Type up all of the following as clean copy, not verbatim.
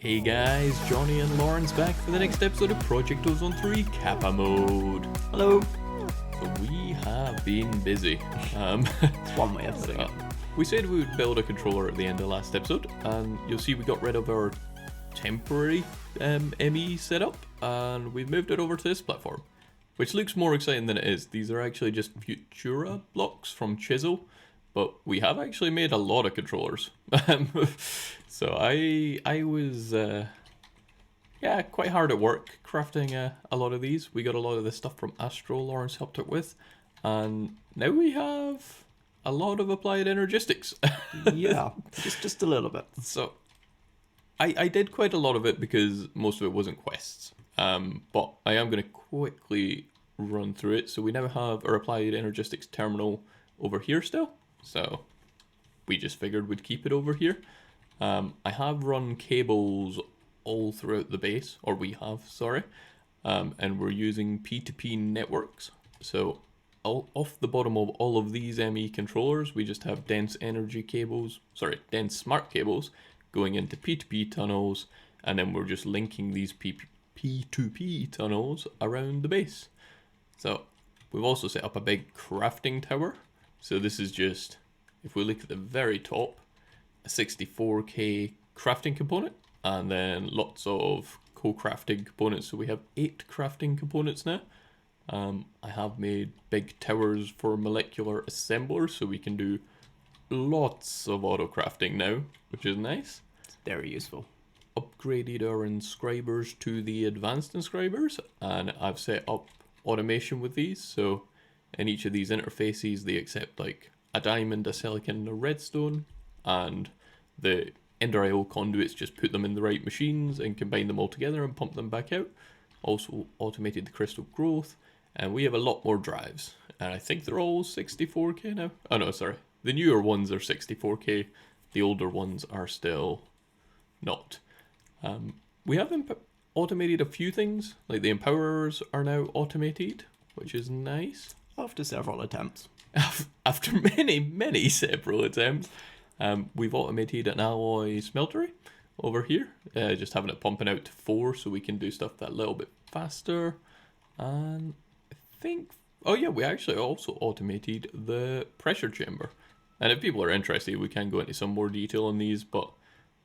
Hey guys, Johnny and Lawrence back for the next episode of Project Ozone 3 Kappa Mode. Hello. So we have been busy. It's one way of putting it. We said we would build a controller at the end of last episode, and you'll see we got rid of our temporary ME setup, and we've moved it over to this platform, which looks more exciting than it is. These are actually just Futura blocks from Chisel, but we have actually made a lot of controllers. So I was quite hard at work crafting a lot of these. We got a lot of this stuff from Astral, Lawrence helped out with, and now we have a lot of applied energistics. Yeah, just a little bit. So I did quite a lot of it because most of it wasn't quests. But I am going to quickly run through it. So we now have our applied energistics terminal over here still. So we just figured we'd keep it over here. I have run cables all throughout the base, or we have, sorry. And we're using P2P networks. So off the bottom of all of these ME controllers, we just have dense smart cables going into P2P tunnels, and then we're just linking these P2P tunnels around the base. So we've also set up a big crafting tower. So this is just, if we look at the very top, a 64k crafting component, and then lots of co-crafting components. So we have 8 crafting components now. I have made big towers for molecular assemblers, so we can do lots of auto crafting now, which is nice. It's very useful. Upgraded our inscribers to the advanced inscribers, and I've set up automation with these. So in each of these interfaces, they accept like a diamond, a silicon, and a redstone, and the Ender IO conduits just put them in the right machines and combine them all together and pump them back out. Also automated the crystal growth, and we have a lot more drives, and I think they're all 64k now. Oh no, sorry, the newer ones are 64k, the older ones are still not. We have automated a few things, like the empowerers are now automated, which is nice. After several attempts. After many several attempts. We've automated an alloy smeltery over here, just having it pumping out to 4 so we can do stuff that little bit faster. And I think, oh yeah, we actually also automated the pressure chamber. And if people are interested, we can go into some more detail on these, but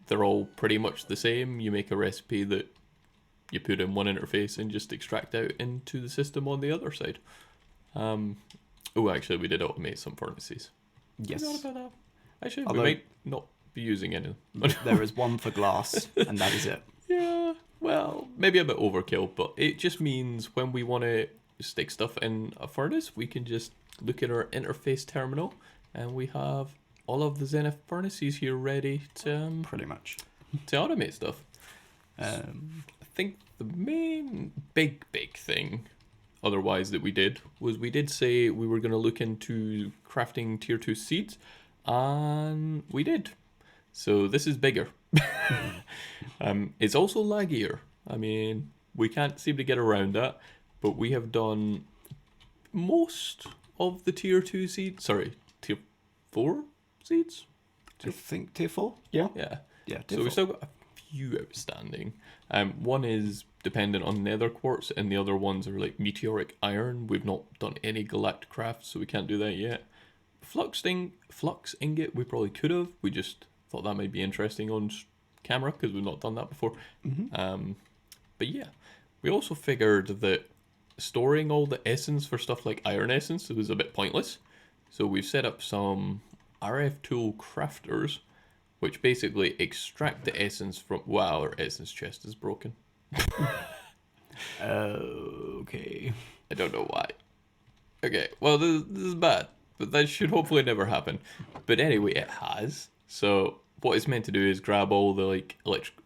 they're all pretty much the same. You make a recipe that you put in one interface and just extract out into the system on the other side. Oh, actually, we did automate some furnaces. Yes. Forgot about that. Actually, Although, we might not be using any. There is one for glass, and that is it. Yeah, well, maybe a bit overkill, but it just means when we want to stick stuff in a furnace, we can just look at our interface terminal, and we have all of the Zenith furnaces here ready to Pretty much. to automate stuff. I think the main big thing otherwise that we did was we did say we were going to look into crafting tier 2 seeds, and we did. So this is bigger. It's also laggier. I mean, we can't seem to get around that, but we have done most of the tier 2 seeds. Sorry, tier 4 seeds? I think tier 4? Yeah. Yeah. Yeah, So tier 4. we've still got a few outstanding. One is dependent on nether quartz, and the other ones are like meteoric iron. We've not done any galactic craft, so we can't do that yet. Flux ingot, we probably could have. We just thought that might be interesting on camera because we've not done that before. But yeah, we also figured that storing all the essence for stuff like iron essence was a bit pointless. So we've set up some RF tool crafters, which basically extract the essence from... Wow, our essence chest is broken. Okay. I don't know why. Okay, well, this is bad, but that should hopefully never happen. But anyway, it has. So what it's meant to do is grab all the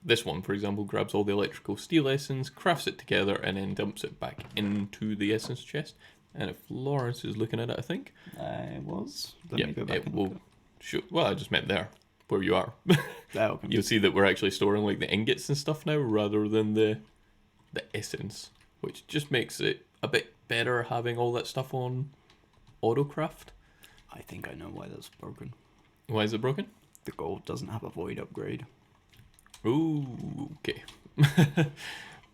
this one, for example, grabs all the electrical steel essence, crafts it together, and then dumps it back into the essence chest. And if Lawrence is looking at it, I think. I was. Let me go back it and will look at show. Well, I just meant there, where you are. it. Okay. You'll see that we're actually storing like the ingots and stuff now rather than the essence, which just makes it a bit better having all that stuff on autocraft. I think I know why that's broken. Why is it broken? The gold doesn't have a void upgrade. Ooh, okay.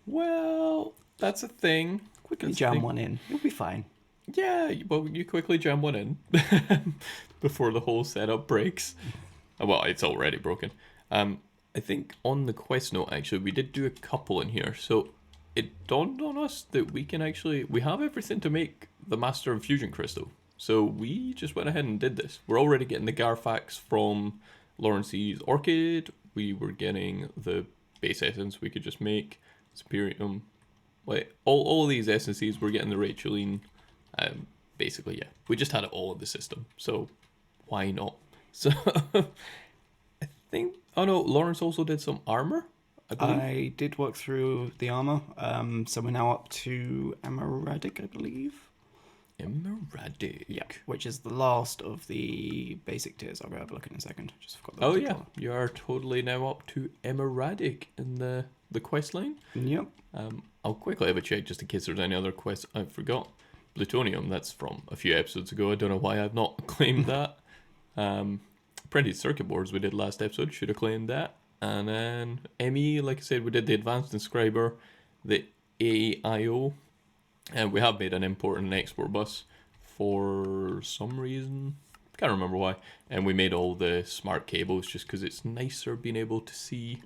Well, that's a thing. Quickly That's a jam thing. one in. You'll be fine. Yeah, well, you quickly jam one in before the whole setup breaks. Well, it's already broken. I think on the quest note, actually, we did do a couple in here. So it dawned on us that we have everything to make the Master Infusion Crystal. So we just went ahead and did this. We're already getting the Garfax from Lawrence's Orchid. We were getting the base essence we could just make. Superium. Like, all of these essences, we're getting the Racheline. Basically, yeah. We just had it all in the system. So why not? So I think. Oh no, Lawrence also did some armor, I believe. I did work through the armor. So we're now up to Emeradic, I believe. Emeradic. Yeah, which is the last of the basic tiers. I'll go have a look in a second. Just forgot Oh yeah, you are totally now up to Emeradic in the quest line. Yep. I'll quickly have a check just in case there's any other quests I forgot. Plutonium, that's from a few episodes ago. I don't know why I've not claimed that. Printed circuit boards we did last episode, should have claimed that. And then ME, like I said, we did the advanced inscriber, the AIO, and we have made an import and export bus for some reason. Can't remember why. And we made all the smart cables just because it's nicer being able to see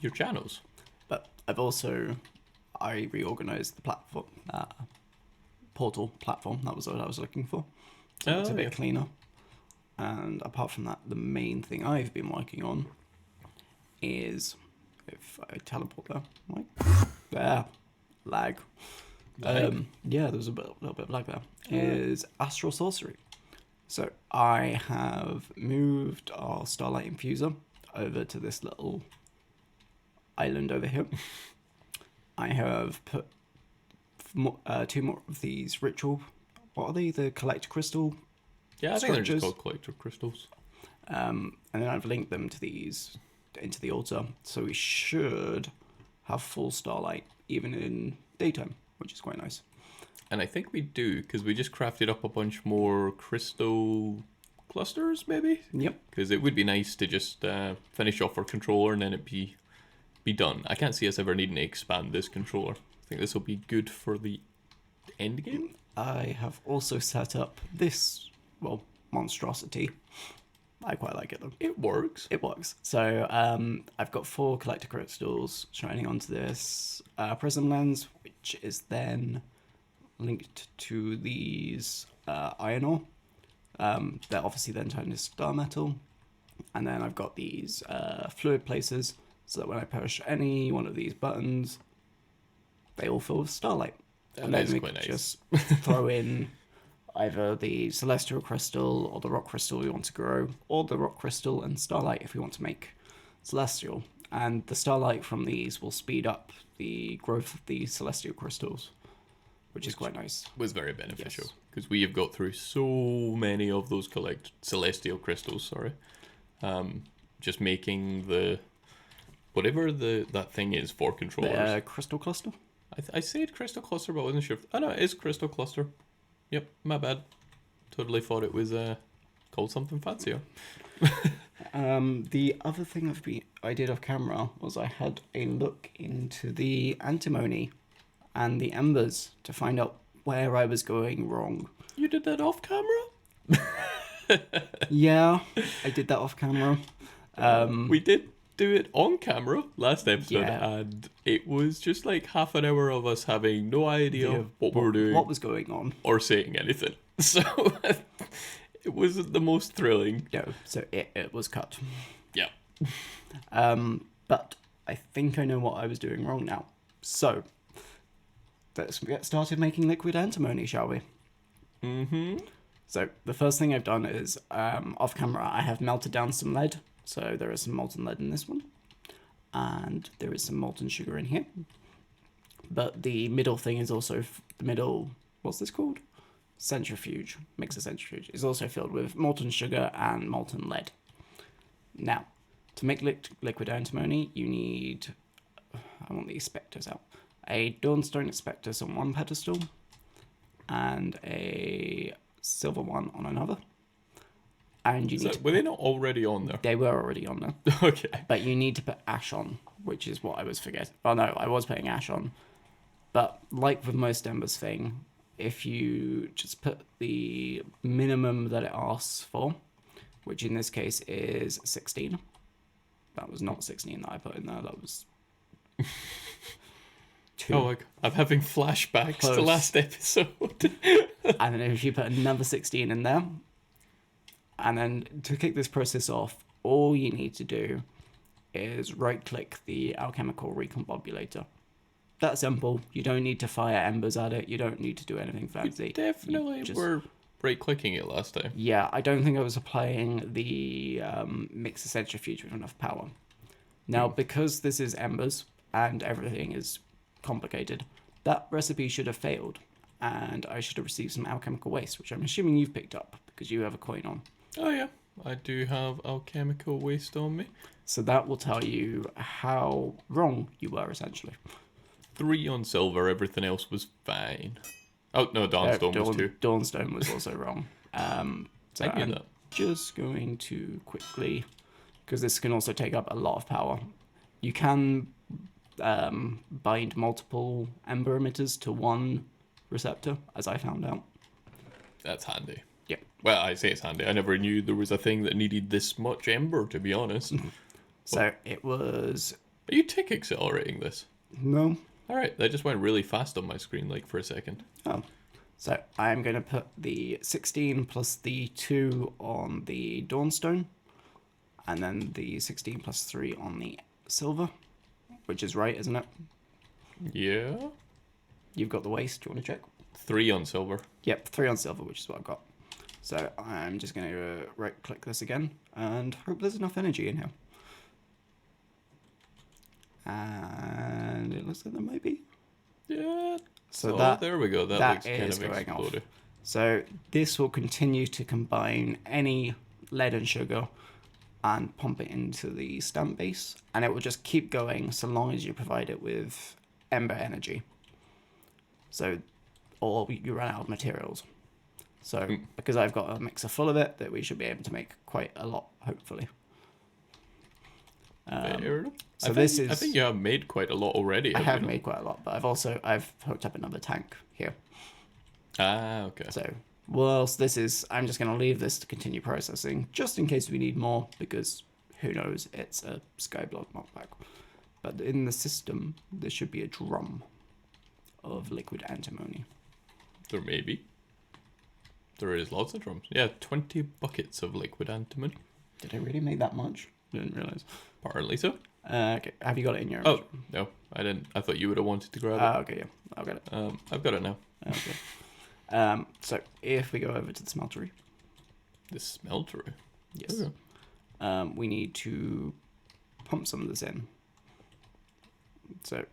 your channels. But I reorganized the platform, portal platform. That was what I was looking for. So it's a bit cleaner. And apart from that, the main thing I've been working on is, if I teleport there, like, there, lag. Yeah, there was a little bit of lag there. Is Astral Sorcery. So I have moved our Starlight Infuser over to this little island over here. I have put two more of these ritual. What are they? The collect crystal. Yeah, I think they're just called collector crystals. And then I've linked them to these into the altar, so we should have full starlight even in daytime, which is quite nice. And I think we do, because we just crafted up a bunch more crystal clusters, maybe? Yep. Because it would be nice to just finish off our controller and then it be done. I can't see us ever needing to expand this controller. I think this will be good for the end game. I have also set up this, monstrosity. I quite like it though. It works. It works. So I've got 4 collector crystals shining onto this prism lens, which is then linked to these iron ore. They're obviously then turned into star metal. And then I've got these fluid places, so that when I push any one of these buttons, they all fill with starlight. And then we can just throw in either the celestial crystal or the rock crystal we want to grow, or the rock crystal and starlight if we want to make celestial. And the starlight from these will speed up the growth of the celestial crystals, which is quite nice. Was very beneficial, because we have got through so many of those celestial crystals, just making the whatever that thing is for controllers. The crystal cluster? I said crystal cluster, but I wasn't sure. Oh no, it is crystal cluster. Yep, my bad. Totally thought it was called something fancier. The other thing I did off camera was I had a look into the antimony and the embers to find out where I was going wrong. You did that off camera? Yeah, I did that off camera. We did do it on camera last episode, and it was just like half an hour of us having no idea what we were doing, what was going on, or saying anything. So it wasn't the most thrilling. No, so it was cut. Yeah. But I think I know what I was doing wrong now. So let's get started making liquid antimony, shall we? Mm-hmm. So the first thing I've done is off camera I have melted down some lead. So there is some molten lead in this one, and there is some molten sugar in here. But the middle thing is also what's this called? Centrifuge, mixer centrifuge, is also filled with molten sugar and molten lead. Now, to make liquid antimony, you need, I want these spectres out, a Dawnstone spectres on one pedestal, and a silver one on another. and you need to Were they not already on there? they were already on there, Okay. but you need to put ash on, which is what I was forgetting. Oh no, I was putting ash on, but like with most embers thing, if you just put the minimum that it asks for, which in this case is 16. That was not 16 that I put in there. That was 2. Oh, I'm having flashbacks to Close. last episode. And then if you put another 16 in there, and then to kick this process off, all you need to do is right-click the alchemical recombobulator. That's simple. You don't need to fire embers at it. You don't need to do anything fancy. Definitely You were right-clicking it last time. Yeah, I don't think I was applying the mixer centrifuge with enough power. Now, because this is embers and everything is complicated, that recipe should have failed, and I should have received some alchemical waste, which I'm assuming you've picked up because you have a coin on. Oh yeah, I do have alchemical waste on me. So that will tell you how wrong you were, essentially. 3 on silver, everything else was fine. Oh no, Dawnstone was 2. Dawnstone was also wrong. So I knew I'm that. just going to quickly, because this can also take up a lot of power. You can bind multiple ember emitters to one receptor, as I found out. That's handy. Yeah. Well, I say it's handy. I never knew there was a thing that needed this much ember, to be honest. So it was... Are you tick accelerating this? No. Alright, that just went really fast on my screen, like, for a second. Oh. So I'm going to put the 16 plus the 2 on the Dawnstone, and then the 16 plus 3 on the silver, which is right, isn't it? Yeah. You've got the waste. Do you want to check? 3 on silver. Yep, 3 on silver, which is what I've got. So I'm just going to right-click this again and hope there's enough energy in here. And it looks like there might be. Yeah. So there we go. That looks kind is of going off. exploded. So this will continue to combine any lead and sugar and pump it into the stamp base, and it will just keep going so long as you provide it with ember energy. So, or you run out of materials. So, because I've got a mixer full of it, that we should be able to make quite a lot, hopefully. Fair enough. So I think you have made quite a lot already. I have you not? made quite a lot, but I've hooked up another tank here. Ah, okay. So, whilst this is, I'm just going to leave this to continue processing, just in case we need more, because who knows, it's a Skyblood knockback. But in the system, there should be a drum of liquid antimony. There may be. There is lots of drums. Yeah, 20 buckets of liquid antimony. Did I really make that much? Didn't realize. Apparently so. Okay, have you got it in your... Oh, no, I didn't. I thought you would have wanted to grab it. Okay, yeah, I'll get it. I've got it now. Okay. So if we go over to the smeltery, The smelter. yes, we need to pump some of this in. So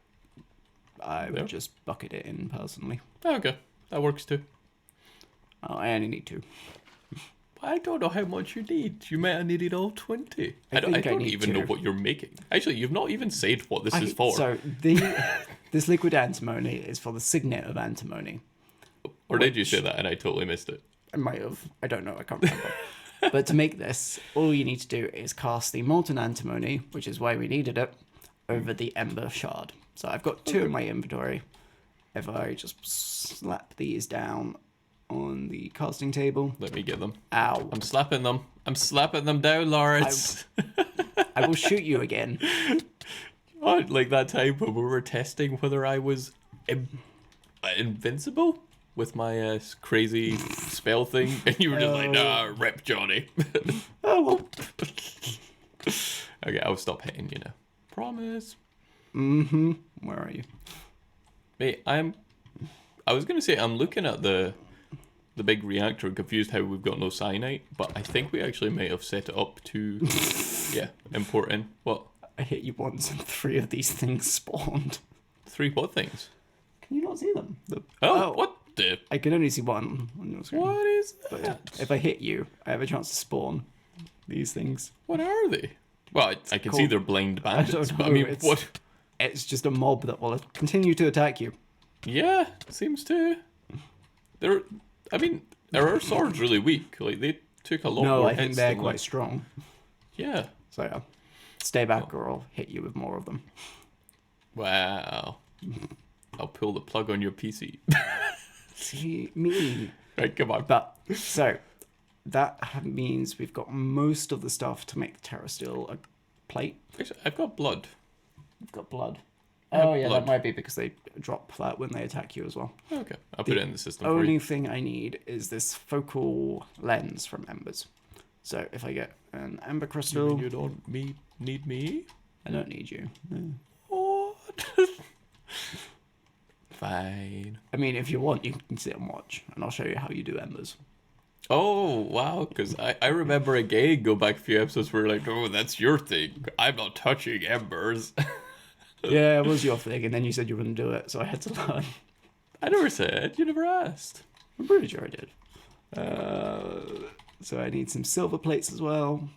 I would just bucket it in personally. Okay, that works too. Oh, I only need 2. I don't know how much you need. You might have needed all 20. I don't need even know 2. what you're making. Actually, you've not even said what this is for. So this liquid antimony is for the signet of antimony. Or did you say that and I totally missed it? I might have. I don't know. I can't remember. But to make this, all you need to do is cast the molten antimony, which is why we needed it, over the ember shard. So I've got 2 in my inventory. If I just slap these down on the casting table. Let me get them. Ow. I'm slapping them. I'm slapping them down, Lawrence. I will shoot you again. Oh, like that time when we were testing whether I was invincible with my crazy spell thing, and you were just like, nah, rip Johnny. Oh, well. Okay, I'll stop hitting you now. Promise. Mm-hmm. Where are you? Mate, I was going to say, I'm looking at the big reactor and confused how we've got no cyanite, but I think we actually might have set it up to, import in. What? I hit you once and 3 of these things spawned. 3 what things? Can you not see them? What the? I can only see one on your screen. What is But that? if I hit you, I have a chance to spawn these things. What are they? Well, I can see called- they're blind bandits, don't but I know, mean, it's- what? It's just a mob that will continue to attack you. Yeah, seems to. Are our swords really weak? Like, they took a lot No, more I think hits they're than quite like, strong. yeah. So yeah, stay back or I'll hit you with more of them. Wow. I'll pull the plug on your PC. See me. Right, come on. But so that means we've got most of the stuff to make the Terra steel a plate. Actually, I've got blood. We've got blood. I have Oh yeah, blood. that might be because they drop that when they attack you as well. Okay, I'll put it in the system for Only you. thing I need is this focal lens from embers. So if I get an ember You crystal, mean you don't need me? I don't need you. No. What? Fine. I mean, if you want, you can sit and watch, and I'll show you how you do embers. Oh, wow, because I remember again, go back a few episodes where like, oh, that's your thing. I'm not touching embers. Yeah, it was your thing, and then you said you wouldn't do it, so I had to learn. I never said. You never asked. I'm pretty sure I did. So I need some silver plates as well.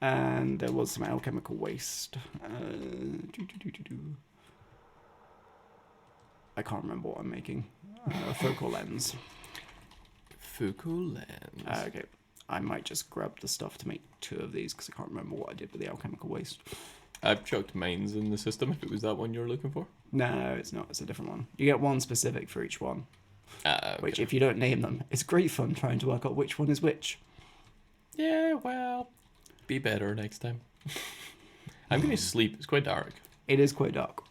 And there was some alchemical waste. I can't remember what I'm making. Focal lens. Focal lens. Okay. I might just grab the stuff to make 2 of these because I can't remember what I did with the alchemical waste. I've chucked mines in the system if it was that one you're looking for. No, it's not. It's a different one. You get one specific for each one. Okay. Which, if you don't name them, it's great fun trying to work out which one is which. Yeah, well, be better next time. I'm going to sleep. It's quite dark. It is quite dark.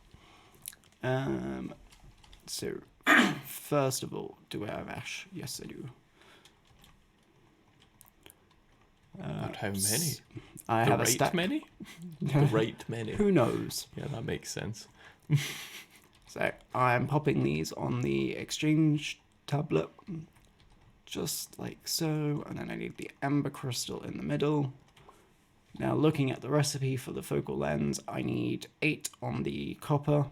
So, first of all, do I have ash? Yes, I do. But how many? I The have a right stack. many? The right many. Who knows? Yeah, that makes sense. So, I'm popping these on the exchange tablet. Just like so. And then I need the ember crystal in the middle. Now, looking at the recipe for the focal lens, I need 8 on the copper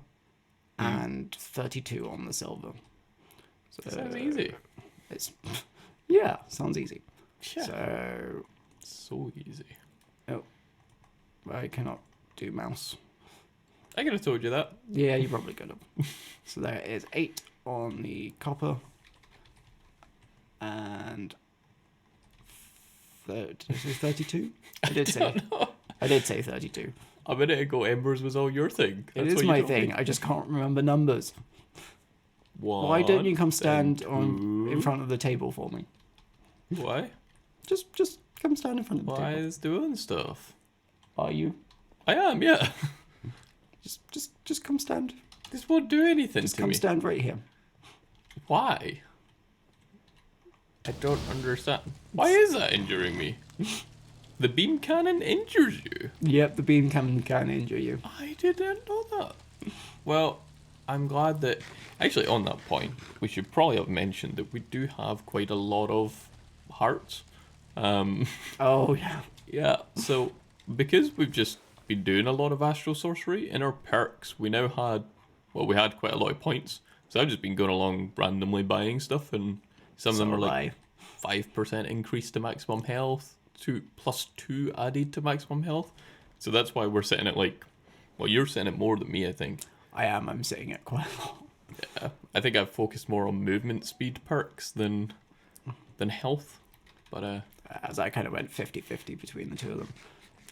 and 32 on the silver. So, Sounds easy. It's, yeah, sounds easy. Yeah. So, easy. oh, I cannot do mouse. I could have told you that. Yeah, you probably could have. So there is 8 on the copper. And did I say 32? I did say 32. A minute ago, embers was all your thing. It That's is what you my told me. thing. I just can't remember numbers. One, Why don't you come stand then in two. front of the table for me? Why? Just come stand in front of the Why table. is doing stuff? Are you? I am, yeah. Just come stand. This won't do anything Just to come me. stand right here. Why? I don't understand. Why is that injuring me? The beam cannon injures you. Yep, the beam can injure you. I didn't know that. Well, I'm glad that... Actually, on that point, we should probably have mentioned that we do have quite a lot of hearts. Oh, yeah. Yeah, so because we've just been doing a lot of Astral Sorcery, in our perks, we now had... Well, we had quite a lot of points. So I've just been going along randomly buying stuff, and some of them are like 5% increase to maximum health, +2 added to maximum health. So that's why we're sitting at like... Well, you're sitting at more than me, I think. I am. I'm sitting at quite a lot. Yeah, I think I've focused more on movement speed perks than health. But As I kind of went 50-50 between the two of them.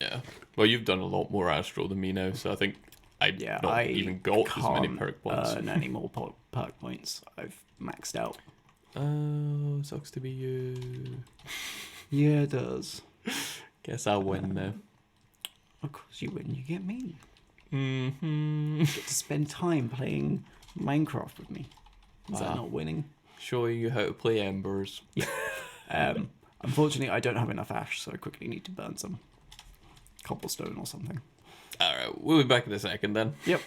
yeah. Well, you've done a lot more Astral than me now, so I think I've not even got as many perk points. Earn any more perk points. I've maxed out. Oh, sucks to be you. Yeah, it does. Guess I'll win now. Of course you win. You get me. Mm-hmm. You get to spend time playing Minecraft with me. Is that Wow. not winning? Showing you how to play embers. Unfortunately, I don't have enough ash, so I quickly need to burn some cobblestone or something. Alright, we'll be back in a second then. Yep.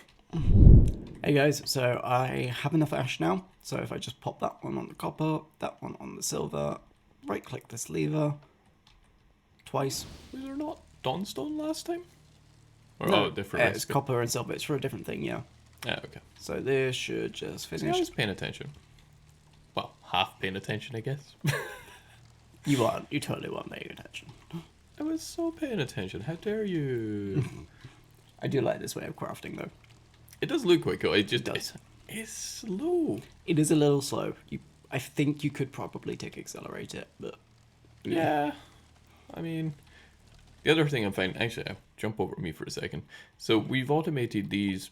Hey guys, so I have enough ash now. So if I just pop that one on the copper, that one on the silver, right click this lever twice. Was there not Dawnstone last time? Or, No, oh, different it's recipe. copper and silver. It's for a different thing, yeah. Yeah, okay. So this should just See, I finish. was paying attention. Well, half paying attention, I guess. You aren't. You totally weren't paying attention. I was so paying attention. How dare you? I do like this way of crafting, though. It does look quite cool. It just does. It's slow. It is a little slow. I think you could probably tick accelerate it, but Yeah. I mean, the other thing I'm finding, actually, jump over to me for a second. So we've automated these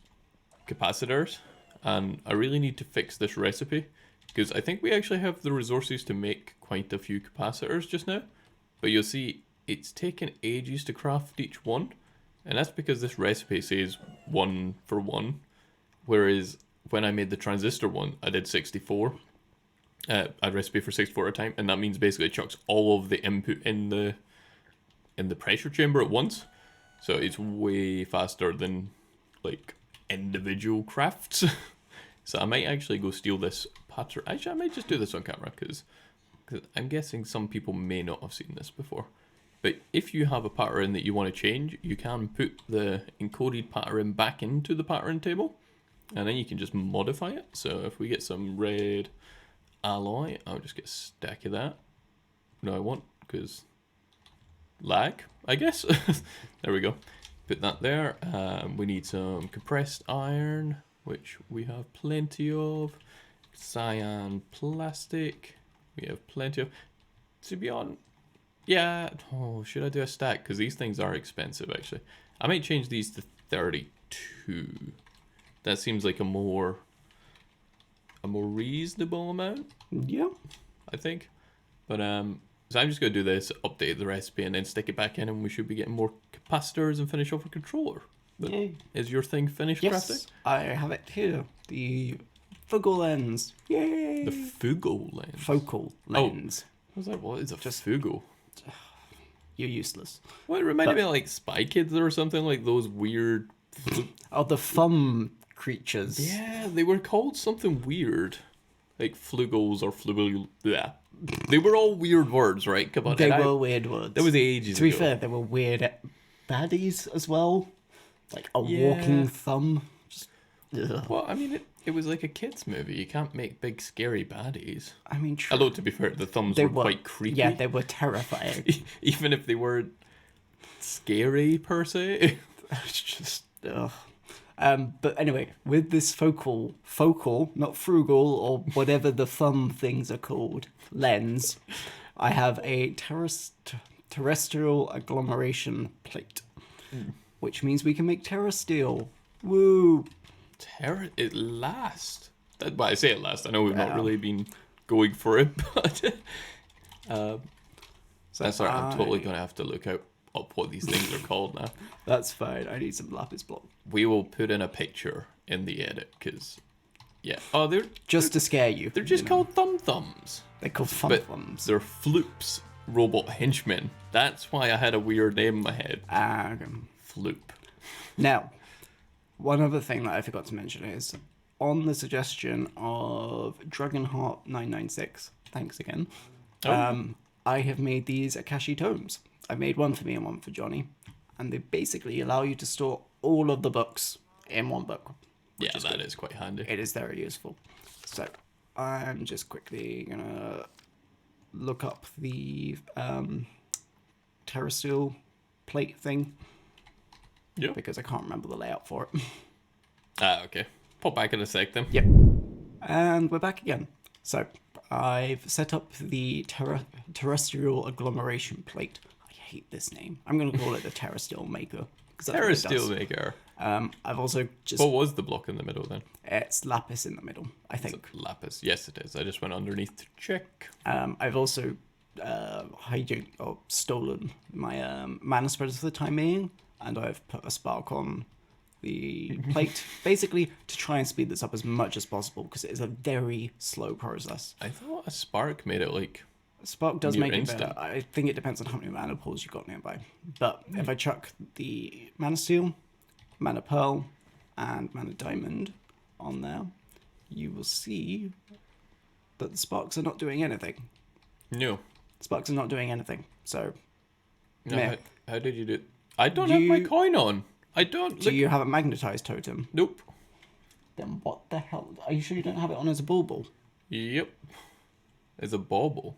capacitors, and I really need to fix this recipe because I think we actually have the resources to make quite a few capacitors just now. But you'll see it's taken ages to craft each one, and that's because this recipe says 1 for 1, whereas when I made the transistor one, I did 64. A recipe for 64 at a time, and that means basically it chucks all of the input in the pressure chamber at once. So it's way faster than like individual crafts. So I might actually go steal this pattern. Actually, I might just do this on camera because I'm guessing some people may not have seen this before. But if you have a pattern that you want to change, you can put the encoded pattern back into the pattern table, and then you can just modify it. So if we get some red alloy, I'll just get a stack of that. No, I won't, because lag, I guess. There we go. Put that there. We need some compressed iron, which we have plenty of. Cyan plastic, we have plenty of. To be honest, yeah, oh, should I do a stack? Because these things are expensive, actually. I might change these to 32. That seems like a more reasonable amount, Yeah. I think. But so I'm just gonna do this, update the recipe, and then stick it back in, and we should be getting more capacitors and finish off a controller. But Yay. is your thing finished Yes, crafting? I have it here. The focal lens. Yay. The Fugal lens. Focal lens. I was like, what is a Fugal? You're useless. Well, it reminded me of like Spy Kids or something, like those weird. Oh, the thumb creatures. Yeah, they were called something weird, like flugels or flugel. Yeah, they were all weird words, right? Come on, They were weird words. that was ages To be ago. fair, they were weird baddies as well. Like a Yeah. walking thumb. Just, ugh. Well, I mean, it was like a kids' movie. You can't make big scary baddies. I mean, true. Although to be fair, the thumbs They were quite creepy. Yeah, they were terrifying. Even if they weren't scary per se. It's just, ugh. But anyway, with this focal, not frugal or whatever the thumb things are called, lens, I have a terrestrial agglomeration plate, which means we can make Terra steel. Woo! Terra, it lasts. Well, I say it lasts. I know we've not Yeah. really been going for it, but that's alright. I'm totally gonna have to look up what these things are called now. That's fine. I need some lapis block. We will put in a picture in the edit because, yeah. Oh, they're Just to scare you. they're just you know. called thumbs. They're called fun But thumbs. they're Floops robot henchmen. That's why I had a weird name in my head. Floop. Now, one other thing that I forgot to mention is on the suggestion of Dragonheart996, thanks again, Oh. I have made these Akashi tomes. I made one for me and one for Johnny, and they basically allow you to store all of the books in one book. Yeah, that is quite handy. It is very useful. So I'm just quickly gonna look up the terrestrial plate thing Yep. because I can't remember the layout for it. Okay. Pop back in a sec then. Yep. And we're back again. So I've set up the terrestrial agglomeration plate. I hate this name. I'm going to call it the Terra Steel Maker. 'Cause that's what Terra it does. Steelmaker. I've also just... What was the block in the middle then? It's lapis in the middle, I think. Lapis. Yes, it is. I just went underneath to check. I've also hijacked or stolen my mana spreaders for the time being, and I've put a spark on the plate, basically to try and speed this up as much as possible, because it is a very slow process. I thought a spark made it like... Spark does Near make it instant. better. I think it depends on how many mana pools you've got nearby. But if I chuck the mana steel, mana pearl, and mana diamond on there, you will see that the sparks are not doing anything. No. Sparks are not doing anything. So, No, meh. how did you do it? I don't have my You- coin on. I don't. Do Look. you have a magnetized totem? Nope. Then what the hell? Are you sure you don't have it on as a bauble? Yep. It's a bauble.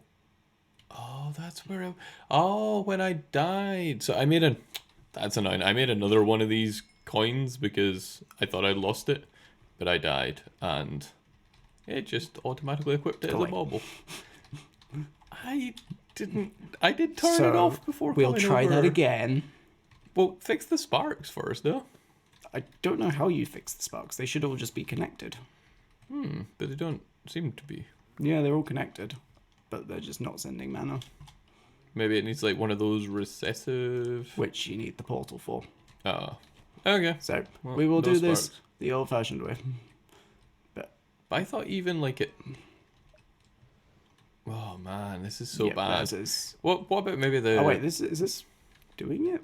Oh, that's where I... Oh, when I died. So I made a... That's annoying. I made another one of these coins because I thought I'd lost it. But I died. And it just automatically equipped it as a Golly. bauble. I did turn So it off before we'll coming try that over. again. Well, fix the sparks first, though. I don't know how you fix the sparks. They should all just be connected. But they don't seem to be. Yeah, they're all connected, but they're just not sending mana, Maybe it needs like one of those recessive. which you need the portal for. Ah, okay. So Well, we will no do this sparks. the old-fashioned way. But I thought even like it. Oh man, this is so Yeah, bad. theirs is- What about maybe the? Oh wait, this is this doing it?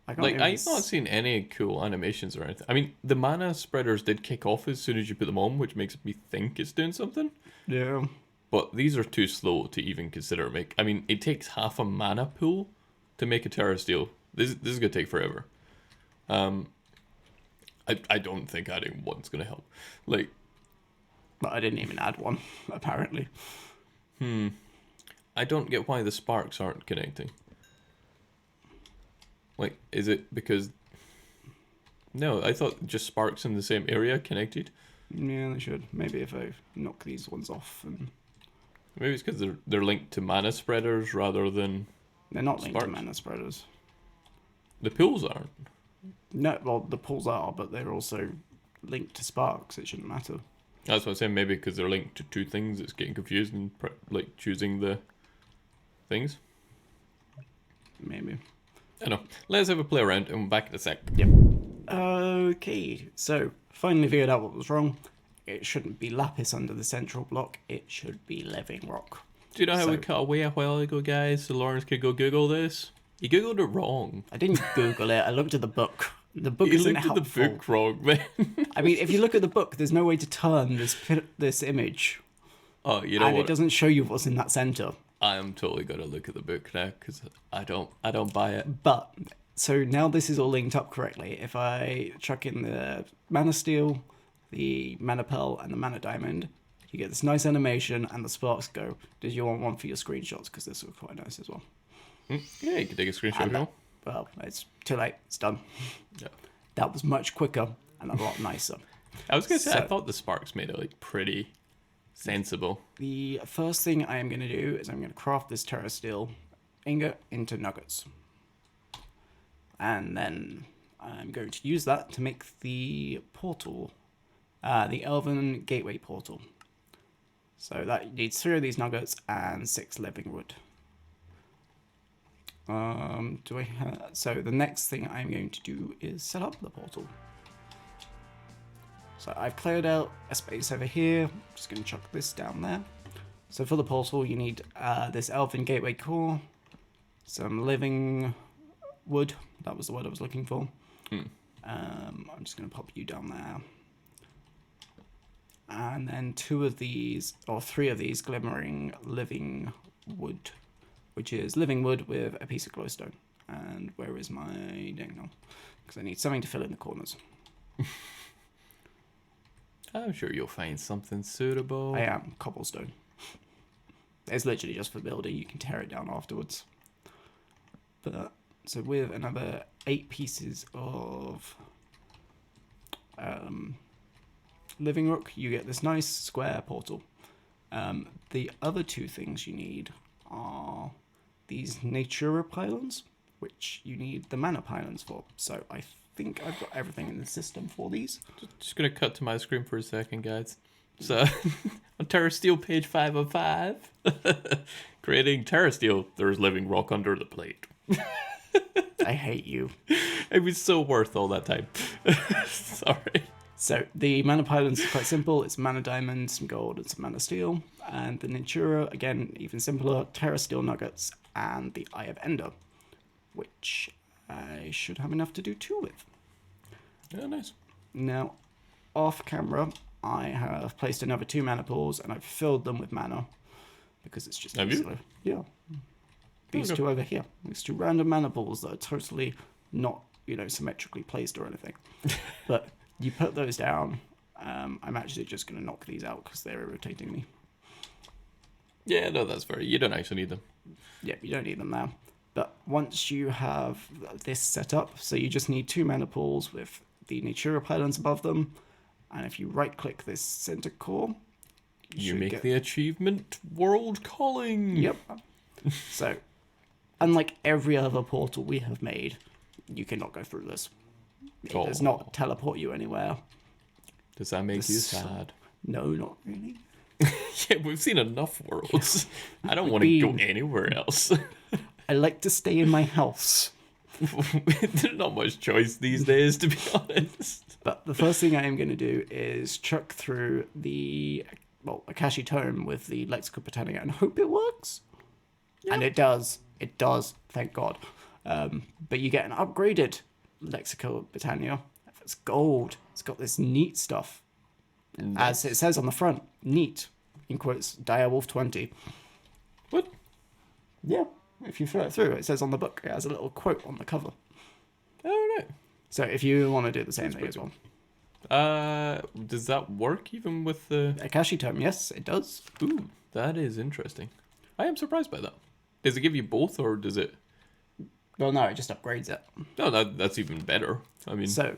I can't Like even I've not seen any cool animations or anything. I mean, the mana spreaders did kick off as soon as you put them on, which makes me think it's doing something. Yeah. But these are too slow to even consider make. I mean, it takes half a mana pool to make a Terra Steel. This is gonna take forever. I don't think adding one's gonna help. Like, But I didn't even add one, apparently. I don't get why the sparks aren't connecting. Like, is it because? No, I thought just sparks in the same area connected. Yeah, they should. Maybe if I knock these ones off, and Maybe it's because they're linked to mana spreaders rather than they're not linked Sparks? to mana spreaders. the pools aren't. No, well, the pools are, but they're also linked to sparks. It shouldn't matter. That's what I'm saying. Maybe because they're linked to two things, it's getting confused and like choosing the things. Maybe. I know. Let's have a play around and we're back in a sec. Yep. Okay, so finally figured out what was wrong. It shouldn't be lapis under the central block. It should be living rock. Do you know how we So- cut away a while ago, guys? So Lawrence could go Google this. He Googled it wrong. I didn't Google it. I looked at the book. The book He isn't looked at helpful. the book wrong, man. I mean, if you look at the book, there's no way to turn this image, Oh, you know and what? it doesn't show you what's in that center. I am totally gonna look at the book now because I don't buy it. But so now this is all linked up correctly. If I chuck in the mana steel, the mana pearl, and the mana diamond, you get this nice animation, and the sparks go. Did you want one for your screenshots? Because this looks quite nice as well. Yeah, you can take a screenshot if you want. Well, it's too late. It's done. Yeah. That was much quicker and a lot nicer. I was gonna say I So- thought the sparks made it like pretty sensible. The first thing I am going to do is I'm going to craft this Terra Steel ingot into nuggets. And then I'm going to use that to make the portal, the Elven Gateway portal. So that needs 3 of these nuggets and 6 living wood. So the next thing I'm going to do is set up the portal. So I've cleared out a space over here. I'm just going to chuck this down there. So for the portal, you need this Elven Gateway core, some living wood. That was the word I was looking for. I'm just going to pop you down there. And then 2 of these, or 3 of these glimmering living wood, which is living wood with a piece of glowstone. And where is my dang? Because I need something to fill in the corners. I'm sure you'll find something suitable. I am cobblestone. It's literally just for building. You can tear it down afterwards. But so with another 8 pieces of living rock, you get this nice square portal. The other 2 things you need are these Natura pylons, which you need the mana pylons for. So I think I've got everything in the system for these. Just gonna cut to my screen for a second, guys. So on Terra Steel page 505, creating Terra Steel, there's living rock under the plate. I hate you. It was so worth all that time. Sorry. So the mana pylons are quite simple. It's mana diamond, some gold, and some mana steel. And the Natura, again, even simpler, Terra Steel nuggets, and the Eye of Ender, which I should have enough to do 2 with. Yeah, nice. Now, off camera, I have placed another 2 mana pools, and I've filled them with mana, because it's just Have you? easier. Yeah. These Okay. 2 over here. These 2 random mana pools that are totally not, symmetrically placed or anything. But you put those down. I'm actually just going to knock these out because they're irritating me. Yeah, no, that's fair. You don't actually need them. Yeah, you don't need them now. But once you have this set up, so you just need 2 mana pools with the Natura pylons above them. And if you right click this center core, You should make get- the achievement World Calling. Yep. So, unlike every other portal we have made, you cannot go through this. It does Oh. not teleport you anywhere. Does that make you This- sad? No, not really. Yeah, we've seen enough worlds. I don't want to go been- anywhere else. I like to stay in my house. There's not much choice these days, to be honest. But the first thing I am going to do is chuck through the Akashi Tome with the Lexical Britannica and hope it works. And it does. It does, thank God. But you get an upgraded Lexical Britannia. It's gold. It's got this neat stuff. As it says on the front, neat, in quotes, Direwolf 20. What? Yeah, if you throw it through, it says on the book, it has a little quote on the cover. Oh, no. So if you want to do the same thing as well. Does that work even with the... Akashi Tome, yes, it does. Ooh, that is interesting. I am surprised by that. Does it give you both, or does it... Well, no, it just upgrades it. No, that's even better. I mean... So,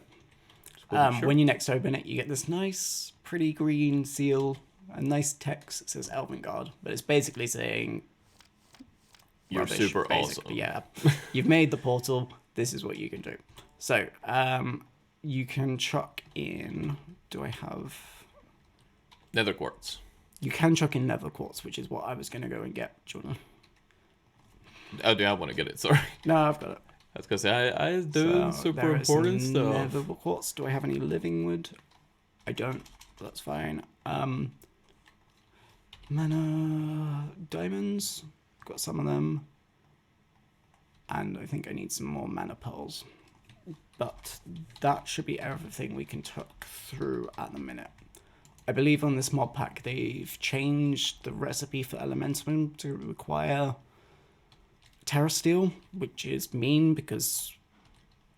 wasn't sure. when you next open it, you get this nice, pretty green seal, a nice text that says Elven Guard, but it's basically saying You're rubbish, super basically. awesome. Yeah, you've made the portal. This is what you can do. So, you can chuck in. Do I have? Nether quartz. You can chuck in nether quartz, which is what I was going to go and get, Jordan. Oh, do I want to get it? Sorry. No, I've got it. I was gonna say I was doing So, super there is important some stuff. Nether quartz. Do I have any living wood? I don't. That's fine. Mana diamonds. Got some of them. And I think I need some more mana pearls. But that should be everything we can tuck through at the minute. I believe on this mod pack they've changed the recipe for elemental to require Terra steel, which is mean because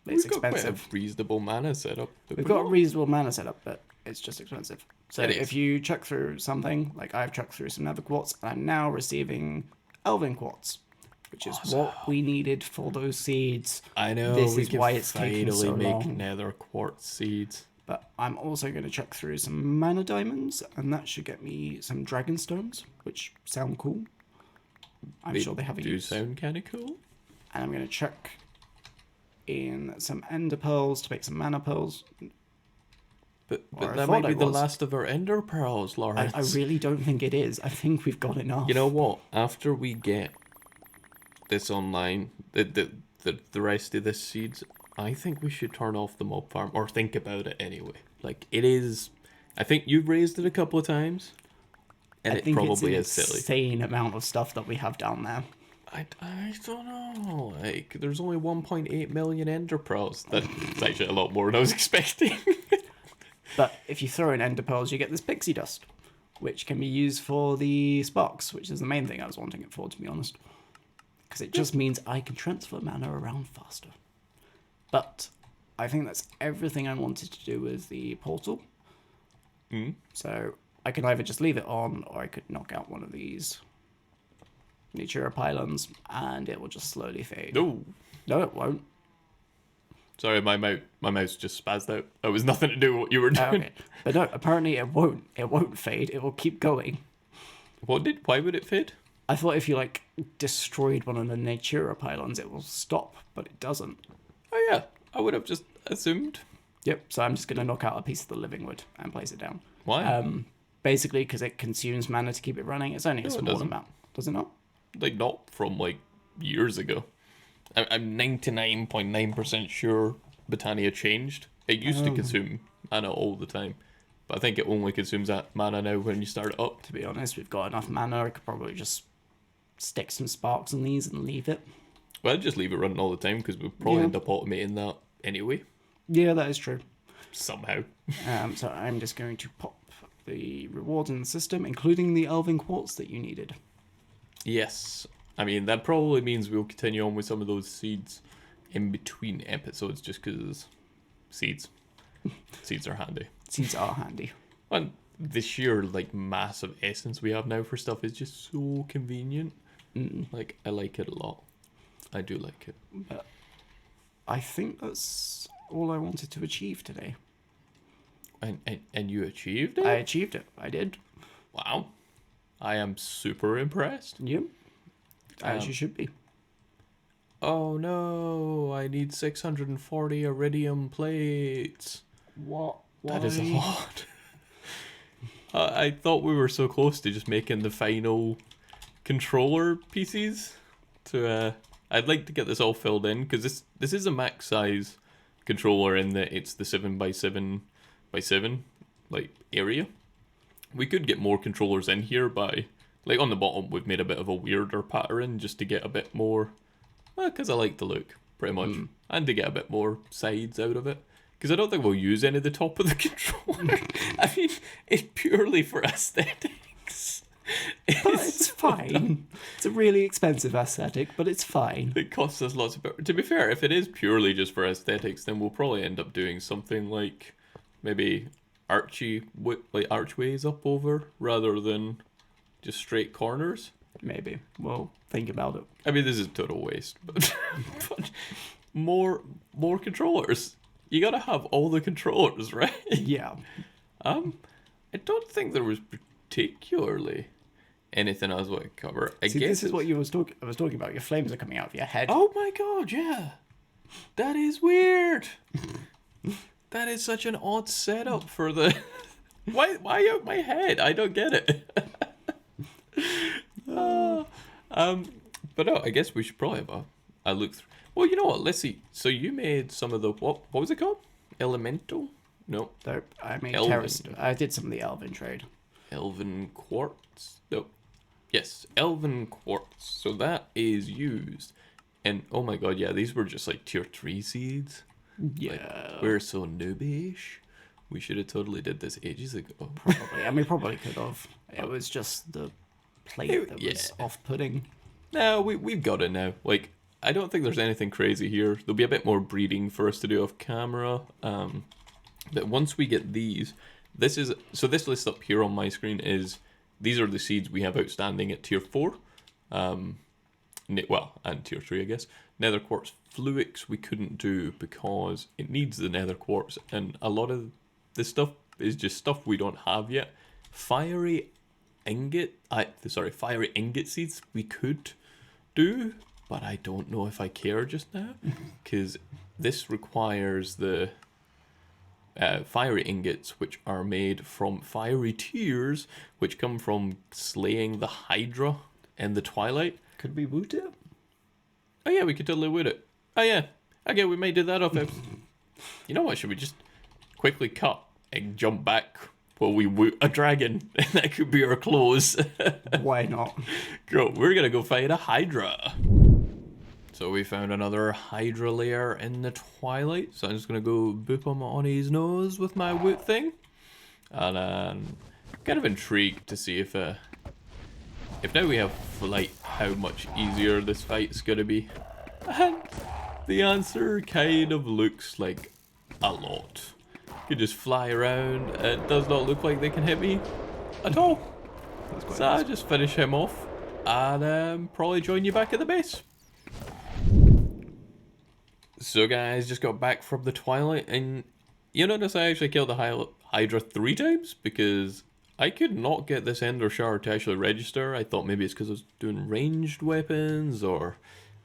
it's We've got quite expensive. a reasonable mana setup. We've got a reasonable mana setup, but it's just expensive. So It is. if you chuck through something, like I've chucked through some nether quartz, and I'm now receiving elven quartz, which is what we needed for those seeds. I know. This we is can why it's taking finally so make long. nether quartz seeds. But I'm also going to chuck through some mana diamonds, and that should get me some dragon stones, which sound cool. I'm sure they have a do use. sound kind of cool. And I'm going to chuck in some ender pearls to make some mana pearls. But Or I that thought might be it the was. last of our ender pearls, Lawrence. I really don't think it is. I think we've got enough. You know what? After we get this online, the rest of the seeds, I think we should turn off the mob farm, or think about it anyway. Like, it is... I think you've raised it a couple of times, and I it think probably it's is an silly. insane amount of stuff that we have down there. I don't know. Like, there's only 1.8 million ender pearls. That's actually a lot more than I was expecting. But if you throw in ender pearls, you get this pixie dust, which can be used for the sparks, which is the main thing I was wanting it for, to be honest. Because it just means I can transfer mana around faster. But I think that's everything I wanted to do with the portal. So I can either just leave it on, or I could knock out one of these Natura pylons, and it will just slowly fade. No. No, it won't. Sorry, my mouse just spazzed out. That was nothing to do with what you were doing. Okay. But no, apparently it won't. It won't fade. It will keep going. Why would it fade? I thought if you like destroyed one of the Natura pylons, it will stop, but it doesn't. Oh yeah, I would have just assumed. Yep. So I'm just gonna knock out a piece of the living wood and place it down. Why? Basically because it consumes mana to keep it running. It's only a it small doesn't. amount, does it not? Like, not from like years ago. I'm 99.9% sure Britannia changed. It used to consume mana all the time, but I think it only consumes that mana now when you start it up. To be honest, we've got enough mana. I could probably just stick some sparks in these and leave it. Well, I'd just leave it running all the time because we'll probably Yeah. end up automating that anyway, Yeah, that is true. somehow. So I'm just going to pop the rewards in the system, including the elven quartz that you needed. Yes. I mean, that probably means we'll continue on with some of those seeds in between episodes just because seeds. Seeds are handy. Seeds are handy. And the sheer, like, massive essence we have now for stuff is just so convenient. Like, I like it a lot. I do like it. But I think that's all I wanted to achieve today. And you achieved it? I achieved it. I did. Wow. I am super impressed. Yep. As you should be. Oh no, I need 640 iridium plates. What? That is a lot. I thought we were so close to just making the final controller pieces. I'd like to get this all filled in, because this is a max size controller in that it's the 7x7x7 like area. We could get more controllers in here by, like on the bottom we've made a bit of a weirder pattern just to get a bit more, well, because I like the look, pretty much, and to get a bit more sides out of it. Because I don't think we'll use any of the top of the controller. I mean, it's purely for aesthetics. But it's fine. It's a really expensive aesthetic, but it's fine. It costs us lots of... To be fair, if it is purely just for aesthetics, then we'll probably end up doing something like maybe archways up over rather than just straight corners. Maybe. We'll think about it. I mean, this is total waste, but more controllers. You gotta have all the controllers, right? Yeah. I don't think there was particularly anything I was going to cover. I See, guess this is what I was talking about. Your flames are coming out of your head. Oh my god, yeah. That is weird. That is such an odd setup for the... Why out my head? I don't get it. But no, I guess we should probably have a look through. Well, you know what? Let's see. So you made some of the... What was it called? Elemental? No. I made Elven. Terra. I did some of the Elven trade. Elven quartz? No. Yes, Elven quartz. So that is used. And oh my god, yeah, these were just like tier 3 seeds. Yeah. Like, we're so noobish. We should have totally did this ages ago. Probably. And we probably could have. It was just the plate that was off-putting. No, we've got it now. Like, I don't think there's anything crazy here. There'll be a bit more breeding for us to do off camera. But once we get these, this list up here on my screen is, these are the seeds we have outstanding at tier 4. And tier 3, I guess. Nether quartz fluix we couldn't do because it needs the nether quartz, and a lot of this stuff is just stuff we don't have yet. Fiery ingot seeds we could do, but I don't know if I care just now, because this requires the fiery ingots, which are made from fiery tears, which come from slaying the Hydra in the Twilight. Could we woot it? Oh yeah, we could totally woot it. Oh yeah, okay, we may do that off episode. You know what, should we just quickly cut and jump back while we woot a dragon? And that could be our close. Why not? Cool, we're gonna go fight a Hydra. So we found another Hydra lair in the Twilight, so I'm just gonna go boop him on his nose with my woot thing. And I'm kind of intrigued to see if now we have like how much easier this fight's gonna be. And the answer kind of looks like a lot. You just fly around, it does not look like they can hit me at all. So I'll just finish him off and probably join you back at the base. So guys, just got back from the Twilight, and you notice I actually killed the Hydra 3 times because I could not get this Ender Shard to actually register. I thought maybe it's because I was doing ranged weapons, or...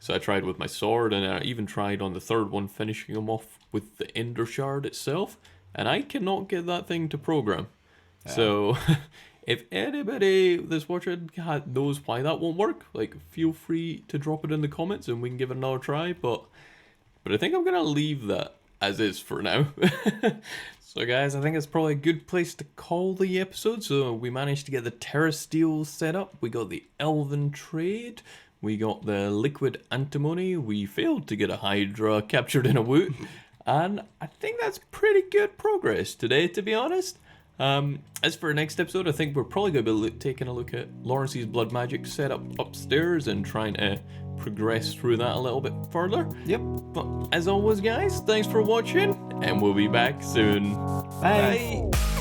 So I tried with my sword, and I even tried on the third one finishing him off with the Ender Shard itself, and I cannot get that thing to program. Yeah. So if anybody that's watching knows why that won't work, like, feel free to drop it in the comments and we can give it another try, but I think I'm going to leave that as is for now. So guys, I think it's probably a good place to call the episode. So we managed to get the Terra Steel set up, we got the Elven trade, we got the liquid antimony, we failed to get a Hydra captured in a woot, and I think that's pretty good progress today, to be honest. As for next episode, I think we're probably going to be taking a look at Lawrence's blood magic setup upstairs and trying to progress through that a little bit further. Yep. But as always, guys, thanks for watching, and we'll be back soon. Bye. Bye.